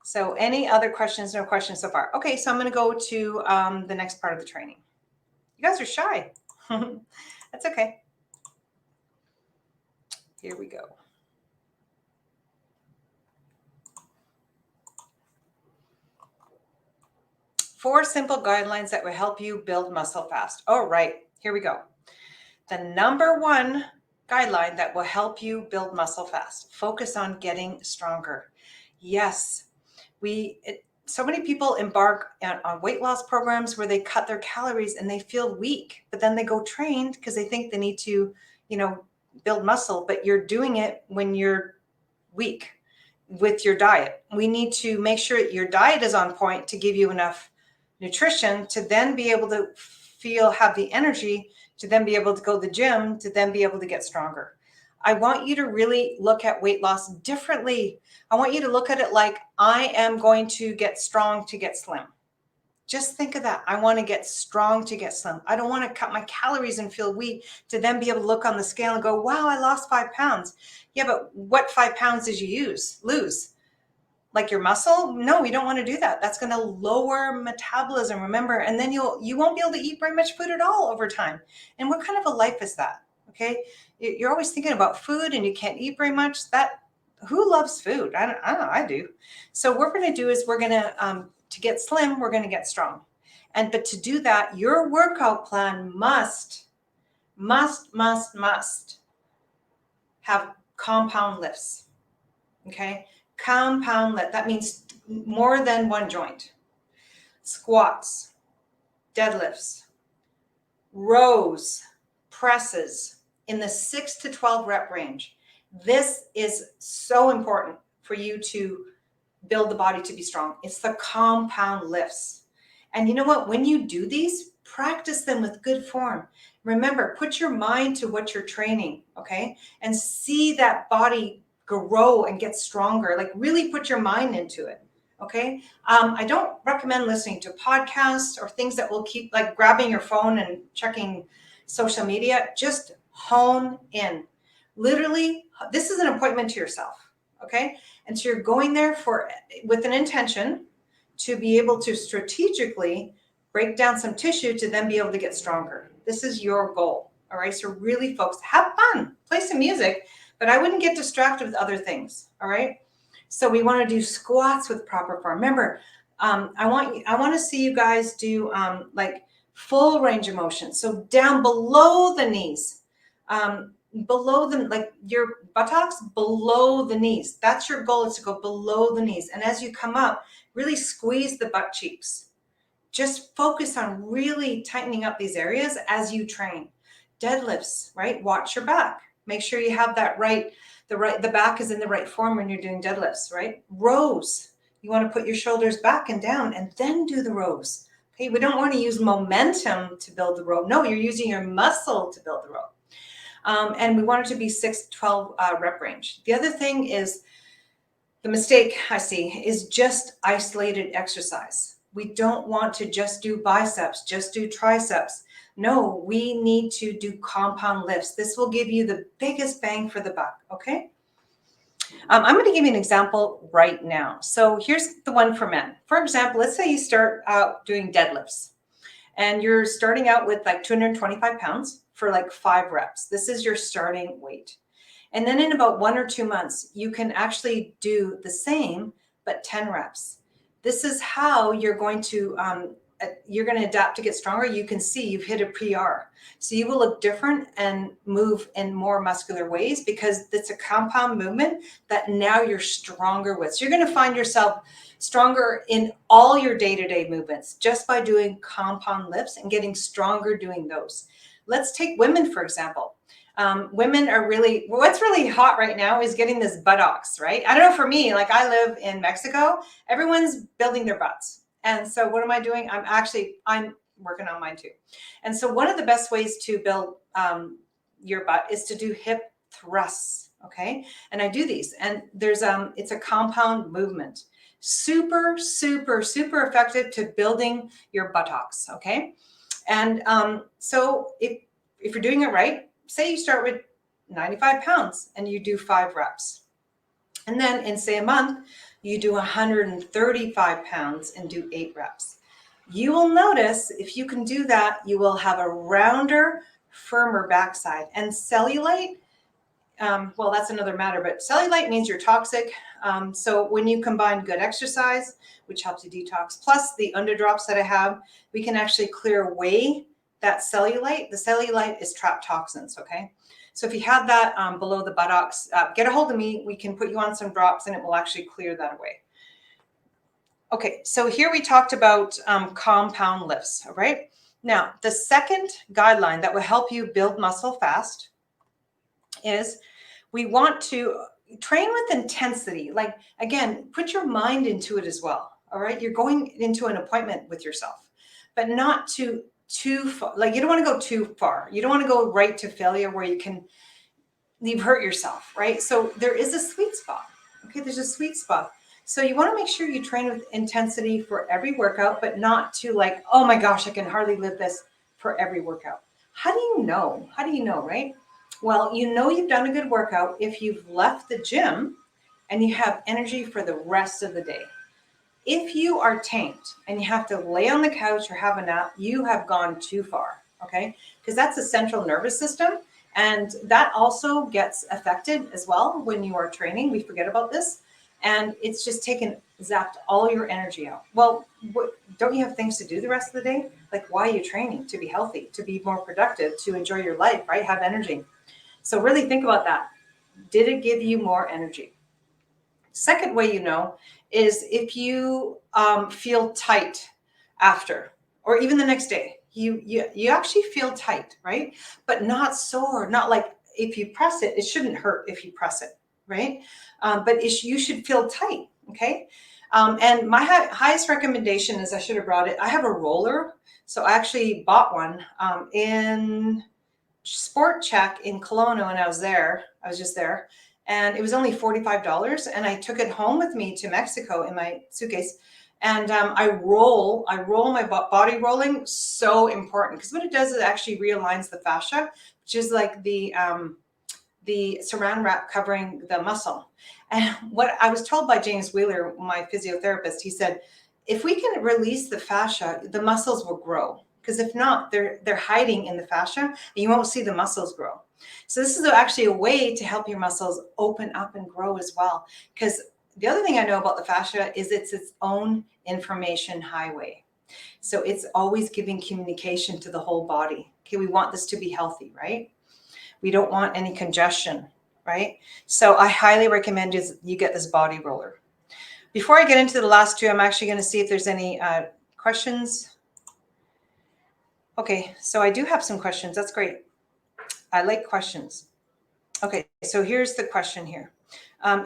So any other questions? No questions so far. Okay, so I'm going to go to the next part of the training. You guys are shy. That's okay. Here we go. Four simple guidelines that will help you build muscle fast. All right, here we go. The number one guideline that will help you build muscle fast. Focus on getting stronger. Yes, so many people embark on weight loss programs where they cut their calories and they feel weak, but then they go trained because they think they need to, build muscle, but you're doing it when you're weak with your diet. We need to make sure your diet is on point to give you enough nutrition to then be able to have the energy to then be able to go to the gym, to then be able to get stronger. I want you to really look at weight loss differently. I want you to look at it like, I am going to get strong to get slim. Just think of that. I want to get strong to get slim. I don't want to cut my calories and feel weak to then be able to look on the scale and go, wow, I lost 5 pounds. Yeah, but what 5 pounds did you lose? Like your muscle? No, you don't want to do that. That's going to lower metabolism, remember, and then you won't be able to eat very much food at all over time. And what kind of a life is that? Okay, you're always thinking about food and you can't eat very much. Who loves food? I don't know. I do. So what we're going to do is we're going to get slim, we're going to get strong. But to do that, your workout plan must have compound lifts. Okay. Compound lift. That means more than one joint. Squats, deadlifts, rows, presses in the 6 to 12 rep range. This is so important for you to build the body to be strong. It's the compound lifts. And you know what? When you do these, practice them with good form. Remember, put your mind to what you're training, okay? And see that body grow and get stronger. Like really put your mind into it, okay? I don't recommend listening to podcasts or things that will keep like grabbing your phone and checking social media. Just hone in. Literally, this is an appointment to yourself, okay? And so you're going there with an intention to be able to strategically break down some tissue to then be able to get stronger. This is your goal, all right? So really, folks, have fun, play some music, but I wouldn't get distracted with other things, all right? So we want to do squats with proper form. Remember, I want to see you guys do like full range of motion. So down below the knees, below them, like your buttocks below the knees. That's your goal, is to go below the knees. And as you come up, really squeeze the butt cheeks. Just focus on really tightening up these areas as you train. Deadlifts, right? Watch your back. Make sure you have that the back is in the right form when you're doing deadlifts, right? Rows. You want to put your shoulders back and down and then do the rows. Okay, we don't want to use momentum to build the row. No, you're using your muscle to build the row. And we want it to be 6 to 12 rep range. The other thing is, the mistake I see is just isolated exercise. We don't want to just do biceps, just do triceps. No, we need to do compound lifts. This will give you the biggest bang for the buck, okay? I'm going to give you an example right now. So here's the one for men. For example, let's say you start out doing deadlifts and you're starting out with like 225 pounds for like 5 reps. This is your starting weight. And then in about 1 or 2 months, you can actually do the same, but 10 reps. This is how you're going to adapt to get stronger. You can see you've hit a PR. So you will look different and move in more muscular ways because it's a compound movement that now you're stronger with. So you're going to find yourself stronger in all your day-to-day movements just by doing compound lifts and getting stronger doing those. Let's take women, for example. Women are what's really hot right now is getting this buttocks, right? I don't know, for me, like I live in Mexico, everyone's building their butts. And so what am I doing? I'm working on mine too. And so one of the best ways to build your butt is to do hip thrusts, okay? And I do these, and it's a compound movement. Super, super, super effective to building your buttocks, okay? And so if you're doing it right, say you start with 95 pounds and you do 5 reps. And then in say a month, you do 135 pounds and do 8 reps. You will notice if you can do that, you will have a rounder, firmer backside. And cellulite, well, that's another matter, but cellulite means you're toxic. So when you combine good exercise, which helps you detox, plus the underdrops that I have, we can actually clear away that cellulite. The cellulite is trapped toxins, okay? So if you have that below the buttocks, get a hold of me. We can put you on some drops and it will actually clear that away. Okay, so here we talked about compound lifts, all right? Now, the second guideline that will help you build muscle fast is we want to train with intensity. Like, again, put your mind into it as well, all right? You're going into an appointment with yourself, but not too far. Like, you don't want to go too far. You don't want to go right to failure where you've hurt yourself, right? So there is a sweet spot. Okay, there's a sweet spot. So you want to make sure you train with intensity for every workout, but not to like, oh my gosh, I can hardly live this for every workout. How do you know? How do you know, right? Well, you know you've done a good workout if you've left the gym and you have energy for the rest of the day. If you are tanked and you have to lay on the couch or have a nap, you have gone too far, okay? Because that's the central nervous system, and that also gets affected as well when you are training. We forget about this, and it's just zapped all your energy out. Well, don't you have things to do the rest of the day? Like, why are you training? To be healthy, to be more productive, to enjoy your life, right? Have energy. So really think about that. Did it give you more energy? Second way you know is if you feel tight after, or even the next day, you actually feel tight, right? But not sore, not like if you press it, it shouldn't hurt if you press it, right? But you should feel tight, okay? And my highest recommendation is, I should have brought it, I have a roller. So I actually bought one in Sport Check in Kelowna when I was there. I was just there. And it was only $45. And I took it home with me to Mexico in my suitcase. And I roll my body rolling. So important, because what it does is it actually realigns the fascia, which is like the saran wrap covering the muscle. And what I was told by James Wheeler, my physiotherapist, he said, if we can release the fascia, the muscles will grow. Because if not, they're hiding in the fascia and you won't see the muscles grow. So this is actually a way to help your muscles open up and grow as well. Because the other thing I know about the fascia is it's its own information highway. So it's always giving communication to the whole body. Okay, we want this to be healthy, right? We don't want any congestion, right? So I highly recommend you get this body roller. Before I get into the last two, I'm actually going to see if there's any questions. Okay, so I do have some questions. That's great. I like questions. Okay, so here's the question here.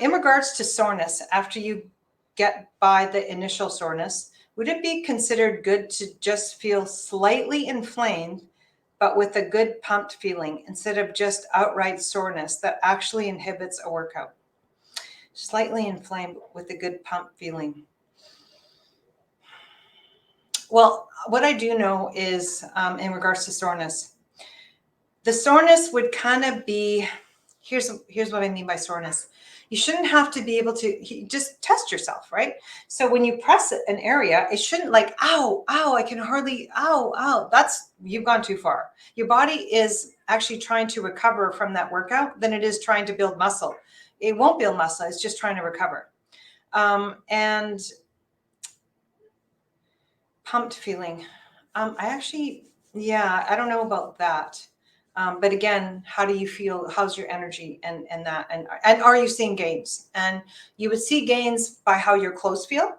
In regards to soreness, after you get by the initial soreness, would it be considered good to just feel slightly inflamed, but with a good pumped feeling, instead of just outright soreness that actually inhibits a workout? Slightly inflamed with a good pump feeling. Well, what I do know is in regards to soreness, the soreness would kind of be, here's what I mean by soreness. You shouldn't have to be able to just test yourself, right? So when you press an area, it shouldn't like, ow, I can hardly, ow. You've gone too far. Your body is actually trying to recover from that workout than it is trying to build muscle. It won't build muscle. It's just trying to recover. And pumped feeling. I don't know about that. But again, how do you feel? How's your energy and that? And are you seeing gains? And you would see gains by how your clothes feel.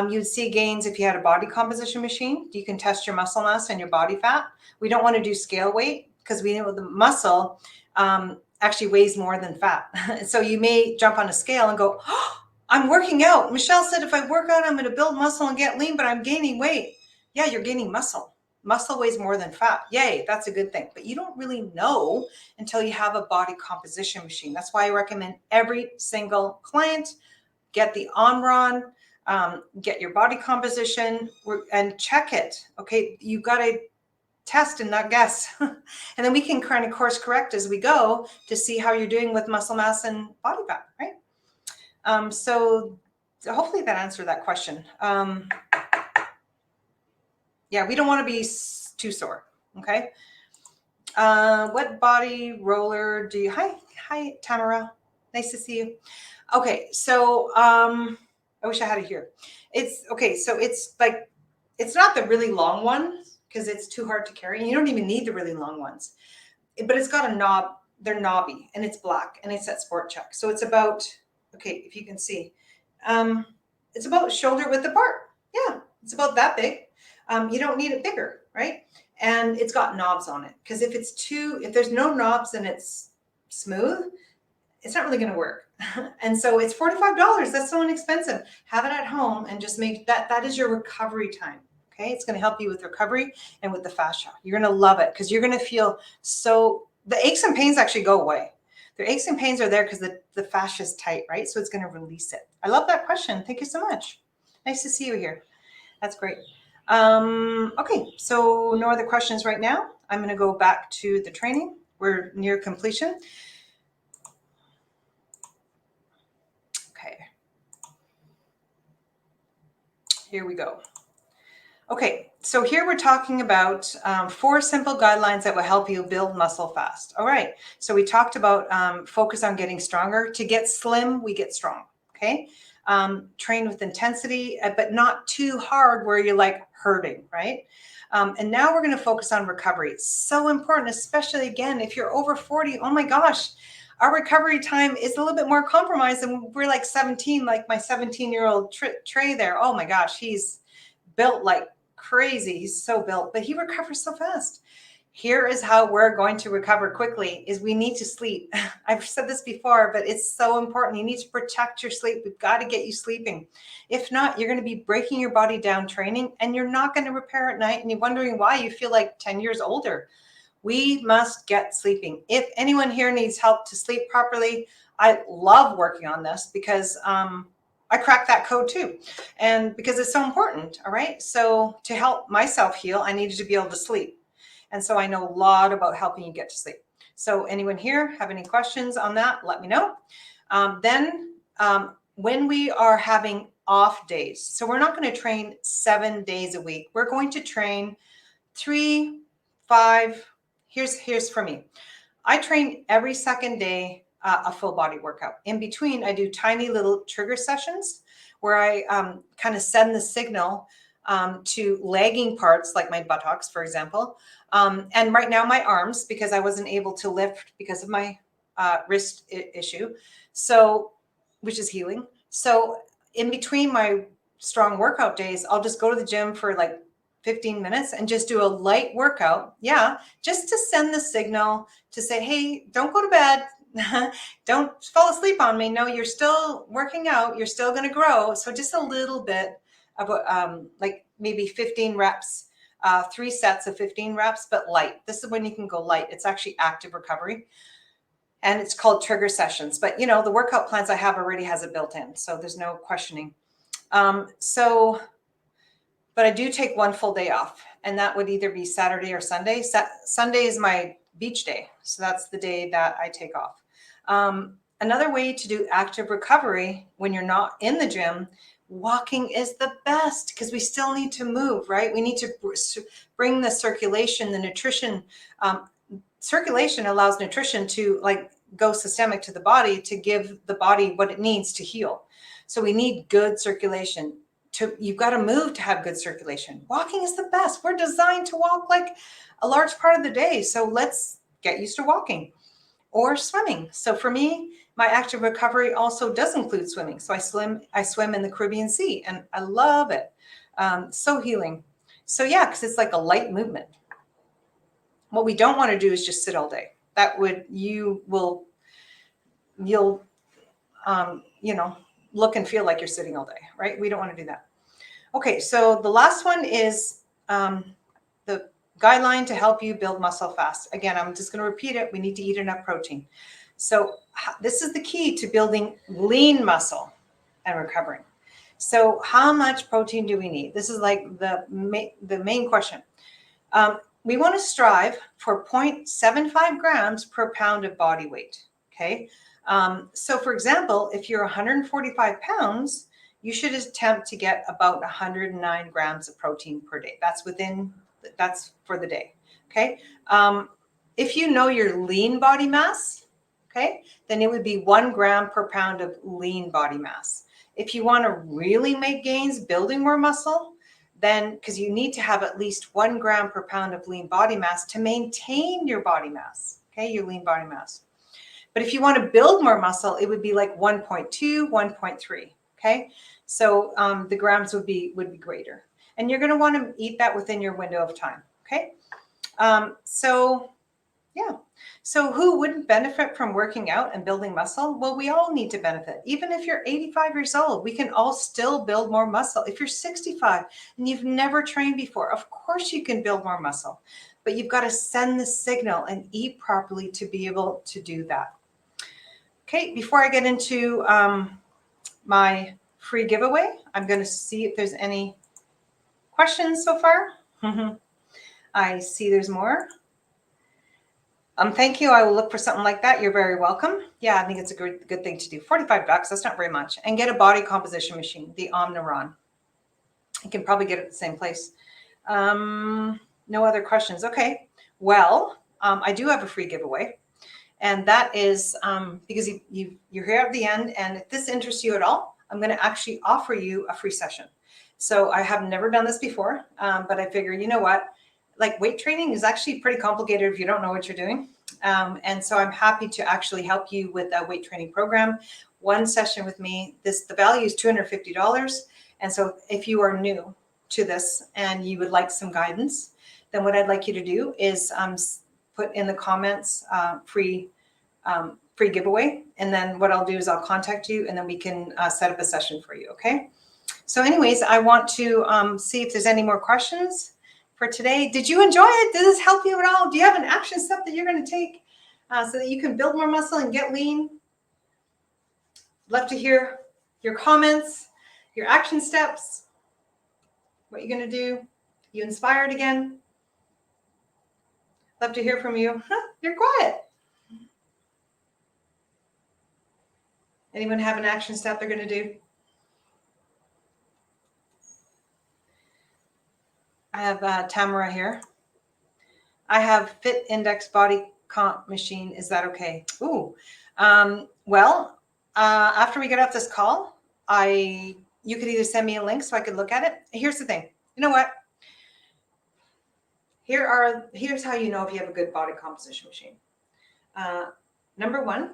You'd see gains if you had a body composition machine. You can test your muscle mass and your body fat. We don't want to do scale weight because we know the muscle actually weighs more than fat. So you may jump on a scale and go, oh, I'm working out. Michelle said if I work out, I'm going to build muscle and get lean, but I'm gaining weight. Yeah, you're gaining muscle. Muscle weighs more than fat. Yay, that's a good thing. But you don't really know until you have a body composition machine. That's why I recommend every single client get the Omron, get your body composition and check it. Okay, you got to test and not guess. And then we can kind of course correct as we go to see how you're doing with muscle mass and body fat, right? So hopefully that answered that question. Yeah, we don't want to be too sore. Okay. What body roller do you? Hi, Tamara. Nice to see you. Okay, so I wish I had it here. It's okay. So it's like, it's not the really long one because it's too hard to carry. And you don't even need the really long ones, but it's got a knob. They're knobby and it's black and it's at Sport Check. So it's about, okay, if you can see, it's about shoulder width apart. Yeah, it's about that big. You don't need it bigger, right? And it's got knobs on it because if there's no knobs and it's smooth, it's not really going to work. And so it's $45. That's so inexpensive. Have it at home and just make that is your recovery time. Okay. It's going to help you with recovery and with the fascia. You're going to love it because you're going to feel the aches and pains actually go away. Their aches and pains are there because the fascia is tight, right? So it's going to release it. I love that question. Thank you so much. Nice to see you here. That's great. Okay, so no other questions right now. I'm going to go back to the training. We're near completion. Okay. Here we go. Okay, so here we're talking about 4 simple guidelines that will help you build muscle fast. All right, so we talked about focus on getting stronger. To get slim, we get strong, okay? Train with intensity, but not too hard where you're like hurting, right? And now we're gonna focus on recovery. It's so important, especially again, if you're over 40, oh my gosh, our recovery time is a little bit more compromised and we're like 17, like my 17-year-old Trey there. Oh my gosh, he's built like crazy. He's so built, but he recovers so fast. Here is how we're going to recover quickly is we need to sleep. I've said this before, but it's so important. You need to protect your sleep. We've got to get you sleeping. If not, you're going to be breaking your body down training and you're not going to repair at night and you're wondering why you feel like 10 years older. We must get sleeping. If anyone here needs help to sleep properly, I love working on this because I cracked that code too. And because it's so important, all right? So to help myself heal, I needed to be able to sleep. And so I know a lot about helping you get to sleep. So anyone here have any questions on that, let me know. When we are having off days, so we're not going to train 7 days a week. We're going to train 3, 5. Here's for me. I train every second day a full body workout. In between, I do tiny little trigger sessions where I kind of send the signal to lagging parts like my buttocks, for example. And right now my arms, because I wasn't able to lift because of my wrist issue, so which is healing. So in between my strong workout days, I'll just go to the gym for like 15 minutes and just do a light workout. Yeah, just to send the signal to say, hey, don't go to bed. Don't fall asleep on me. No, you're still working out. You're still going to grow. So just a little bit of like maybe 15 reps, 3 sets of 15 reps, but light. This is when you can go light. It's actually active recovery. And it's called trigger sessions. But, you know, the workout plans I have already has it built in. So there's no questioning. But I do take 1 full day off. And that would either be Saturday or Sunday. Sunday is my beach day. So that's the day that I take off. Another way to do active recovery when you're not in the gym, walking is the best because we still need to move, right? We need to bring the circulation, the nutrition. Circulation allows nutrition to like go systemic to the body to give the body what it needs to heal. So we need good circulation. You've got to move to have good circulation. Walking is the best. We're designed to walk like a large part of the day. So let's get used to walking or swimming. So for me, my active recovery also does include swimming. So I swim in the Caribbean Sea and I love it. So healing. So yeah, because it's like a light movement. What we don't want to do is just sit all day. That would, you'll look and feel like you're sitting all day, right? We don't want to do that. Okay, so the last one is the guideline to help you build muscle fast. Again, I'm just going to repeat it. We need to eat enough protein. So this is the key to building lean muscle and recovering. So how much protein do we need? This is like the main question. We want to strive for 0.75 grams per pound of body weight, okay? So for example, if you're 145 pounds, you should attempt to get about 109 grams of protein per day. That's for the day, okay? If you know your lean body mass, okay, then it would be 1 gram per pound of lean body mass. If you want to really make gains building more muscle, then because you need to have at least 1 gram per pound of lean body mass to maintain your body mass, okay, your lean body mass. But if you want to build more muscle, it would be like 1.2, 1.3, okay? So the grams would be greater. And you're going to want to eat that within your window of time, okay? So who wouldn't benefit from working out and building muscle? Well, we all need to benefit. Even if you're 85 years old, we can all still build more muscle. If you're 65 and you've never trained before, of course you can build more muscle, but you've got to send the signal and eat properly to be able to do that. Okay, before I get into my free giveaway, I'm going to see if there's any questions so far. I see there's more. Thank you. I will look for something like that. You're very welcome. Yeah, I think it's a good thing to do. $45, that's not very much. And get a body composition machine, the Omniron. You can probably get it at the same place. No other questions. Okay. Well, I do have a free giveaway. And that is because you're here at the end. And if this interests you at all, I'm going to actually offer you a free session. So I have never done this before, but I figure, you know what? Like weight training is actually pretty complicated if you don't know what you're doing. And so I'm happy to actually help you with a weight training program. One session with me, the value is $250. And so if you are new to this and you would like some guidance, then what I'd like you to do is put in the comments free giveaway. And then what I'll do is I'll contact you and then we can set up a session for you. Okay. So anyways, I want to see if there's any more questions for today. Did you enjoy it? Did this help you at all? Do you have an action step that you're going to take so that you can build more muscle and get lean? Love to hear your comments, your action steps, what you're going to do. You inspired again? Love to hear from you. You're quiet. Anyone have an action step they're going to do? I have Tamara here. I have Fit Index Body Comp Machine. Is that okay? Ooh. Well, after we get off this call, you could either send me a link so I could look at it. Here's the thing. You know what? Here's how you know if you have a good body composition machine. Number one,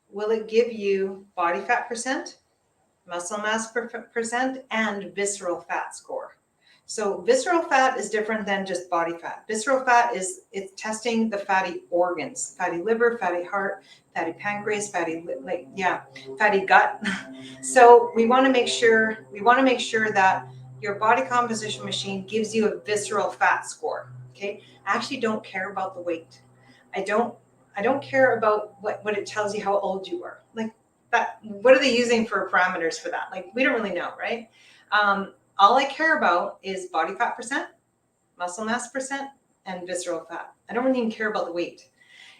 will it give you body fat percent, muscle mass percent, and visceral fat score? So visceral fat is different than just body fat. Visceral fat it's testing the fatty organs, fatty liver, fatty heart, fatty pancreas, fatty gut. So we want to make sure that your body composition machine gives you a visceral fat score. Okay. I actually don't care about the weight. I don't care about what it tells you how old you are. Like that, what are they using for parameters for that? Like we don't really know, right? All I care about is body fat percent, muscle mass percent, and visceral fat. I don't really even care about the weight.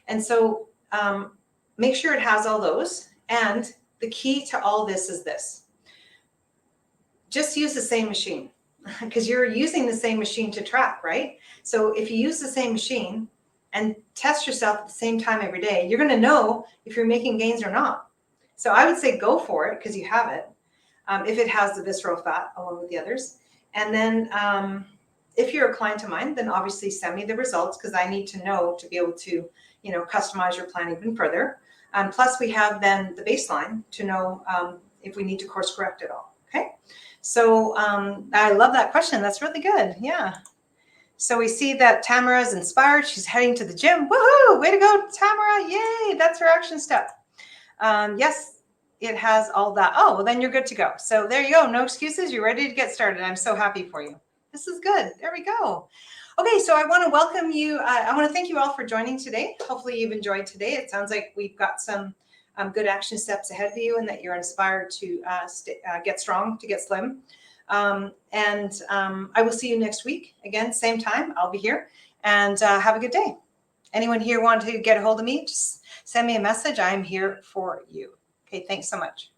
And so make sure it has all those. And the key to all this is this. Just use the same machine because you're using the same machine to track, right? So if you use the same machine and test yourself at the same time every day, you're going to know if you're making gains or not. So I would say go for it because you have it. If it has the visceral fat along with the others. And then if you're a client of mine, then obviously send me the results because I need to know to be able to, customize your plan even further. Plus we have then the baseline to know if we need to course correct it all. Okay. So I love that question. That's really good. Yeah. So we see that Tamara is inspired. She's heading to the gym. Woohoo! Way to go, Tamara. Yay. That's her action step. Yes. It has all that. Oh, well, then you're good to go. So there you go. No excuses. You're ready to get started. I'm so happy for you. This is good. There we go. Okay, so I want to welcome you. I want to thank you all for joining today. Hopefully you've enjoyed today. It sounds like we've got some good action steps ahead of you and that you're inspired to get strong, to get slim. I will see you next week. Again, same time. I'll be here. And have a good day. Anyone here want to get a hold of me? Just send me a message. I'm here for you. Okay, thanks so much.